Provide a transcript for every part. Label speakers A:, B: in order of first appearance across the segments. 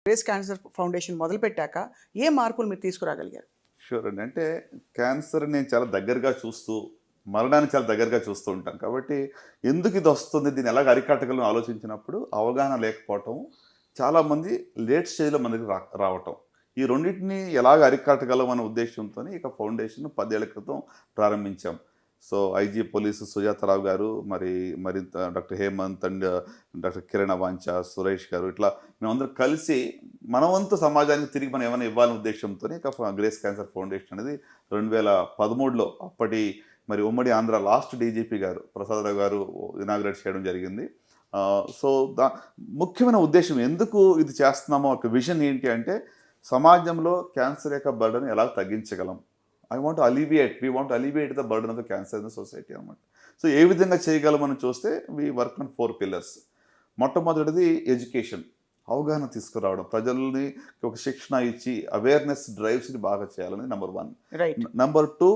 A: Breast cancer foundation మొదలుపెట్టాక ఏ మార్పులు మీరు తీసుకురాగలిగారు?
B: Sure అండి. అంటే క్యాన్సర్ నేను చాలా దగ్గరగా చూస్తూ, మరణాన్ని చాలా దగ్గరగా చూస్తూ ఉంటాను. కాబట్టి ఎందుకు ఇదొస్తుంది? దీన్ని ఎలాగ అరికట్టగలం ఆలోచించినప్పుడు అవగాహన లేకపోవటం, చాలామంది లేట్ స్టేజ్‌లో మన దగ్గరికి రావటం. ఈ రెండిటిని ఎలాగ అరికట్టగలం అనే ఉద్దేశ్యంతోని ఇక ఫౌండేషన్ 10 ఏళ్ల క్రితం ప్రారంభించాం. So, IG police Sujatha Rao garu, మరి doctor Hemanth and doctor Kiran Avancha, Suresh garu ఇట్లా మేమందరం కలిసి మన వంతు సమాజానికి తిరిగి మనం ఏమైనా ఇవ్వాలనే ఉద్దేశంతోనే ఇక గ్రేస్ క్యాన్సర్ ఫౌండేషన్ అనేది 2013లో అప్పటి మరి ఉమ్మడి ఆంధ్ర లాస్ట్ డీజీపీ గారు ప్రసాదరావు గారు ఇనాగ్రేట్ చేయడం జరిగింది. సో, ముఖ్యమైన ఉద్దేశం ఎందుకు ఇది చేస్తున్నామో ఒక విజన్ ఏంటి అంటే సమాజంలో క్యాన్సర్ యొక్క బర్డెన్ ఎలా తగ్గించగలం. We want alleviate the burden of the cancer in the society అనమాట. సో ఏ విధంగా చేయగలమని చూస్తే వీ వర్క్ ఆన్ 4 పిల్లర్స్. మొట్టమొదటిది ఎడ్యుకేషన్, అవగాహన తీసుకురావడం, ప్రజల్ని ఒక శిక్షణ ఇచ్చి అవేర్నెస్ డ్రైవ్స్ని బాగా చేయాలని number 1.
A: Right.
B: Number 2,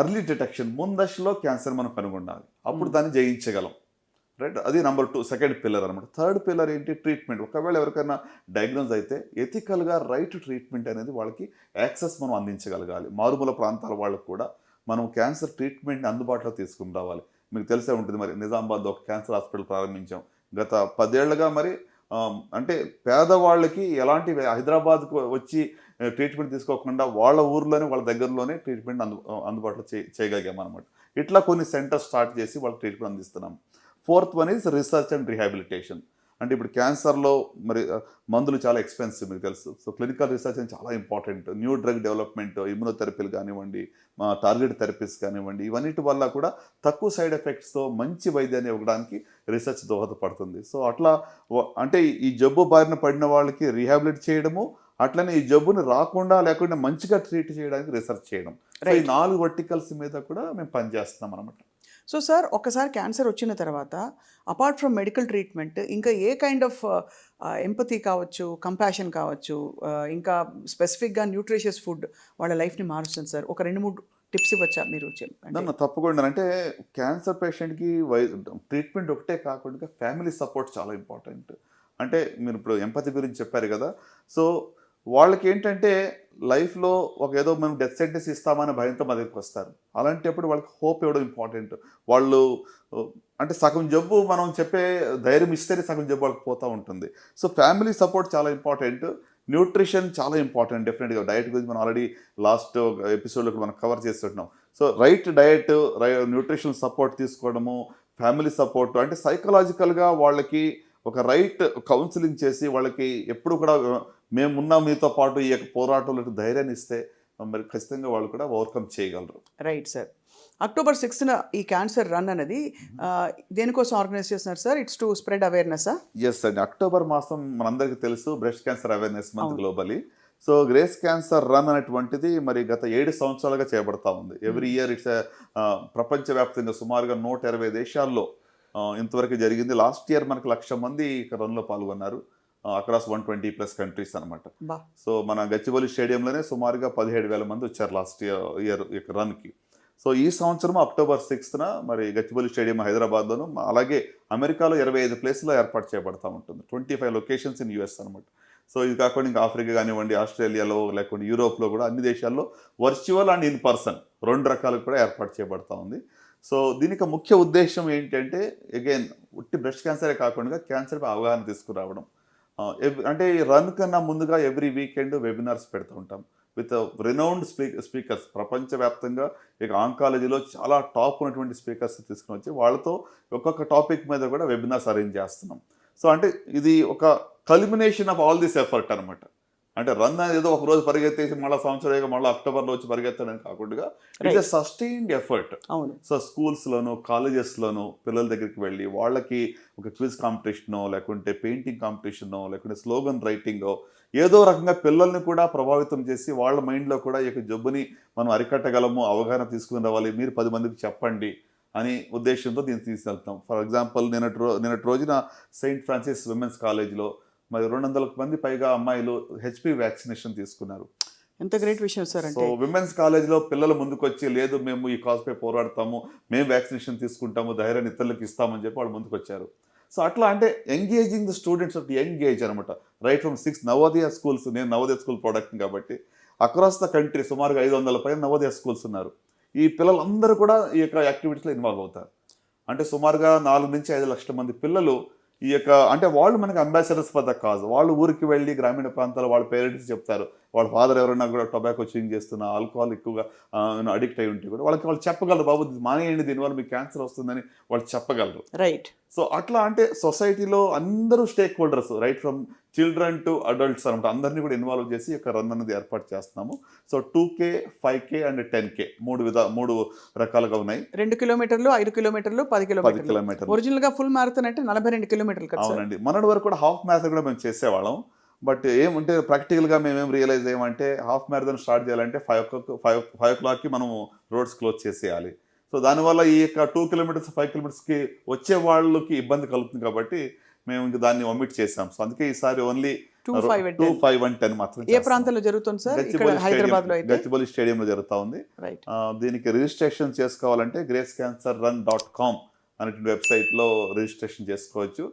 B: early detection, ముందశలో క్యాన్సర్ మనం కనుగొనాలి, అప్పుడు దాన్ని జయించగలం. రైట్, అది నెంబర్ 2 సెకండ్ పిల్లర్ అనమాట. థర్డ్ పిల్లర్ ఏంటి? ట్రీట్మెంట్. ఒకవేళ ఎవరికైనా డయాగ్నోజ్ అయితే ఎథికల్గా రైట్ ట్రీట్మెంట్ అనేది వాళ్ళకి యాక్సెస్ మనం అందించగలగాలి. మారుమూల ప్రాంతాల వాళ్ళకు కూడా మనం క్యాన్సర్ ట్రీట్మెంట్ని అందుబాటులో తీసుకుని రావాలి. మీకు తెలిసే ఉంటుంది, మరి నిజామాబాద్లో ఒక క్యాన్సర్ హాస్పిటల్ ప్రారంభించాం గత 10 ఏళ్లుగా. మరి అంటే పేదవాళ్ళకి ఎలాంటి హైదరాబాద్కు వచ్చి ట్రీట్మెంట్ తీసుకోకుండా వాళ్ళ ఊర్లోనే వాళ్ళ దగ్గరలోనే ట్రీట్మెంట్ అందుబాటులో చేయగలిగాం అనమాట. ఇట్లా కొన్ని సెంటర్స్ స్టార్ట్ చేసి వాళ్ళకి ట్రీట్మెంట్ అందిస్తున్నాం. 4th one is research and rehabilitation. అంటే ఇప్పుడు క్యాన్సర్లో మరి మందులు చాలా ఎక్స్పెన్సివ్, మీకు తెలుసు. సో క్లినికల్ రీసెర్చ్ అని చాలా ఇంపార్టెంట్. న్యూ డ్రగ్ డెవలప్మెంట్, ఇమ్యునోథెరపీలు కానివ్వండి, టార్గెట్ థెరపీస్ కానివ్వండి, ఇవన్నిటి వల్ల కూడా తక్కువ సైడ్ ఎఫెక్ట్స్తో మంచి వైద్యాన్ని ఇవ్వడానికి రీసెర్చ్ దోహదపడుతుంది. సో అట్లా అంటే ఈ జబ్బు బారిన పడిన వాళ్ళకి రీహాబిలిట్ చేయడము, అట్లనే ఈ జబ్బుని రాకుండా లేకుండా మంచిగా ట్రీట్ చేయడానికి రీసెర్చ్ చేయడం. సో ఈ 4 వర్టికల్స్ మీద కూడా మేము పనిచేస్తున్నాం అనమాట.
A: సో సార్, ఒక్కసారి క్యాన్సర్ వచ్చిన తర్వాత అపార్ట్ ఫ్రమ్ మెడికల్ ట్రీట్మెంట్ ఇంకా ఏ కైండ్ ఆఫ్ ఎంపతి కావచ్చు, కంపాషన్ కావచ్చు, ఇంకా స్పెసిఫిక్గా న్యూట్రిషియస్ ఫుడ్ వాళ్ళ లైఫ్ని మారుస్తుంది సార్? ఒక 2-3 టిప్స్ ఇవ్వచ్చా మీరు?
B: నన్ను తప్పకుండా. అంటే క్యాన్సర్ పేషెంట్కి ట్రీట్మెంట్ ఒకటే కాకుండా ఫ్యామిలీ సపోర్ట్ చాలా ఇంపార్టెంట్. అంటే మీరు ఇప్పుడు ఎంపతి గురించి చెప్పారు కదా. సో వాళ్ళకి ఏంటంటే లైఫ్లో ఏదో మేము డెత్ సెంటెన్స్ ఇస్తామనే భయంతో మా దగ్గరికి వస్తారు. అలాంటప్పుడు వాళ్ళకి హోప్ ఇవ్వడం ఇంపార్టెంట్. వాళ్ళు అంటే సగం జబ్బు మనం చెప్పే ధైర్యం ఇస్తేనే సగం జబ్బు వాళ్ళకి పోతూ ఉంటుంది. సో ఫ్యామిలీ సపోర్ట్ చాలా ఇంపార్టెంట్. న్యూట్రిషన్ చాలా ఇంపార్టెంట్. డెఫినెట్గా డయట్ గురించి మనం ఆల్రెడీ లాస్ట్ ఎపిసోడ్లో మనం కవర్ చేస్తున్నాం. So right diet, nutrition support తీసుకోవడము, ఫ్యామిలీ సపోర్ట్, అంటే సైకలాజికల్గా వాళ్ళకి ఒక రైట్ కౌన్సిలింగ్ చేసి వాళ్ళకి ఎప్పుడు కూడా మేమున్నాం మీతో పాటు ఈ యొక్క పోరాటంలో ధైర్యాన్ని ఇస్తే మరి ఖచ్చితంగా వాళ్ళు కూడా ఓవర్కమ్ చేయగలరు.
A: Right sir. October 6న ఈ క్యాన్సర్ రన్ అనేది దేనికోసం ఆర్గనైజ్ చేస్తున్నారు sir? It's to spread awareness.
B: Yes అండి. అక్టోబర్ మాసం మనందరికీ తెలుసు breast cancer awareness month globally. So Grace cancer run అనేటువంటిది మరి గత 7 సంవత్సరాలుగా చేయబడతా ఉంది. ఎవ్రీ ఇయర్ ఇట్స్ ప్రపంచవ్యాప్తంగా సుమారుగా 120 దేశాల్లో ఇంతవరకు జరిగింది. లాస్ట్ ఇయర్ మనకు 1,00,000 మంది రన్లో పాల్గొన్నారు, అక్రాస్ 120+ కంట్రీస్ అనమాట. సో మన గచ్చిబౌలి స్టేడియంలోనే సుమారుగా 17,000 మంది వచ్చారు లాస్ట్ ఇయర్ రన్కి. సో ఈ సంవత్సరం October 6న మరి గచ్చిబౌలి స్టేడియం హైదరాబాద్లోను, అలాగే అమెరికాలో 25 ప్లేస్లో ఏర్పాటు చేయబడతా ఉంటుంది. 25 లొకేషన్స్ ఇన్ US అనమాట. సో ఇది కాకుండా ఇంకా ఆఫ్రికా కానివ్వండి, ఆస్ట్రేలియాలో లేకుంటే యూరోప్లో కూడా అన్ని దేశాల్లో వర్చువల్ అండ్ ఇన్ పర్సన్ 2 రకాలకు కూడా ఏర్పాటు చేయబడతా ఉంది. సో దీనికి ముఖ్య ఉద్దేశం ఏంటంటే అగైన్ ఉట్టి బ్రెస్ట్ క్యాన్సరే కాకుండా క్యాన్సర్పై అవగాహన తీసుకురావడం. అంటే ఈ రన్ కన్నా ముందుగా ఎవ్రీ వీకెండ్ వెబినార్స్ పెడుతూ ఉంటాం విత్ రినౌండ్ స్పీకర్స్. ప్రపంచవ్యాప్తంగా ఇక ఆంకాలజీలో చాలా టాప్ ఉన్నటువంటి స్పీకర్స్ తీసుకుని వచ్చి వాళ్ళతో ఒక్కొక్క టాపిక్ మీద కూడా వెబినార్స్ అరేంజ్ చేస్తున్నాం. సో అంటే ఇది ఒక culmination of all this effort అనమాట. అంటే రన్ ఏదో ఒక రోజు పరిగెత్తేసి మళ్ళీ సంవత్సరం మళ్ళీ అక్టోబర్లో వచ్చి పరిగెత్తడం కాకుండా it's a sustained effort. So స్కూల్స్లోను, కాలేజెస్లోను పిల్లల దగ్గరికి వెళ్ళి వాళ్ళకి ఒక క్విజ్ కాంపిటీషనో, లేకుంటే పెయింటింగ్ కాంపిటీషనో, లేకుంటే స్లోగన్ రైటింగో, ఏదో రకంగా పిల్లల్ని కూడా ప్రభావితం చేసి వాళ్ళ మైండ్లో కూడా ఈ యొక్క జబ్బుని మనం అరికట్టగలము, అవగాహన తీసుకుని రావాలి, మీరు 10 మందికి చెప్పండి అని ఉద్దేశంతో దీన్ని తీసుకెళ్తాం. ఫర్ ఎగ్జాంపుల్ నిన్నటి రోజున సెయింట్ ఫ్రాన్సిస్ విమెన్స్ కాలేజ్లో మరి 200 మంది పైగా అమ్మాయిలు హెచ్పి వ్యాక్సినేషన్ తీసుకున్నారు.
A: ఎంత గ్రేట్ విషయం సార్.
B: సో విమెన్స్ కాలేజ్లో పిల్లలు ముందుకు వచ్చి లేదు మేము ఈ కాజ్పై పోరాడతాము, మేము వ్యాక్సినేషన్ తీసుకుంటాము, ధైర్యాన్ని ఇతరులకు ఇస్తామని చెప్పి వాళ్ళు ముందుకు వచ్చారు. సో అట్లా అంటే engaging the students of young age అనమాట. రైట్ ఫ్రమ్ 6 నవోదయ స్కూల్స్, నేను నవోదయ స్కూల్ ప్రోడక్ట్ కాబట్టి అక్రాస్ ద కంట్రీ సుమారుగా 500 పైన నవోదయ స్కూల్స్ ఉన్నారు. ఈ పిల్లలందరూ కూడా ఈ యొక్క యాక్టివిటీస్లో ఇన్వాల్వ్ అవుతారు. అంటే సుమారుగా 4 నుంచి 5 లక్షల మంది పిల్లలు ఈ యొక్క, అంటే వాళ్ళు మనకి అంబాసిడర్స్ ఫర్ ద కాజ్. వాళ్ళు ఊరికి వెళ్ళి గ్రామీణ ప్రాంతాల్లో వాళ్ళ పేరెంట్స్ చెప్తారు, వాళ్ళ ఫాదర్ ఎవరైనా కూడా టొబాకో చింగ్ చేస్తున్నా, ఆల్కహాల్ ఎక్కువగా అడిక్ట్ అయి ఉంటే కూడా వాళ్ళు చెప్పగలరు, బాబు ఇది మానేయండి, దీనివల్ల మీకు క్యాన్సర్ వస్తుందని వాళ్ళు చెప్పగలరు.
A: రైట్.
B: సో అట్లా అంటే సొసైటీలో అందరూ stake holders, right from children to adults అనమాట, అందరినీ కూడా ఇన్వాల్వ్ చేసి ఈ యొక్క రన్ అనేది ఏర్పాటు చేస్తున్నాము. So 2K, 5K and 10K మూడు రకాలుగా ఉన్నాయి.
A: 2 కిలోమీటర్లు, 5 కిలోమీటర్లు, 10
B: కిలోమీటర్లు.
A: కిలోమీటర్లు. ఒరిజినల్ గా ఫుల్ మారథాన్ అంటే 42 కిలోమీటర్లు కదా సార్?
B: అవునండి. మొన్నటి వరకు కూడా హాఫ్ మ్యారథాన్ కూడా మేము చేసేవాళ్ళం. బట్ ఏమంటే ప్రాక్టికల్గా మేమేం రియలైజ్ ఏమంటే హాఫ్ మ్యారథాన్ స్టార్ట్ చేయాలంటే 5 o'clockకి మనము రోడ్స్ క్లోజ్ చేసేయాలి. సో దానివల్ల ఈ యొక్క 2 కిలోమీటర్స్ 5 కిలోమీటర్స్కి వచ్చే వాళ్ళకి ఇబ్బంది కలుగుతుంది కాబట్టి మేము ఇంక దాన్ని ఒమిట్ చేసాం. సో అందుకే ఈసారి ఓన్లీ
A: 2, 5 and
B: 2, 5 and 10 మాత్రం.
A: ఏ ప్రాంతంలో జరుగుతుంది సార్? ఇక్కడ హైదరాబాద్ లో అయితే
B: గచ్చిబౌలి స్టేడియంలో జరుగుతూ ఉంది.
A: రైట్.
B: దీనికి రిజిస్ట్రేషన్ చేసుకోవాలంటే gracecancerrun.com అనేటువంటి వెబ్సైట్లో రిజిస్ట్రేషన్ చేసుకోవచ్చు.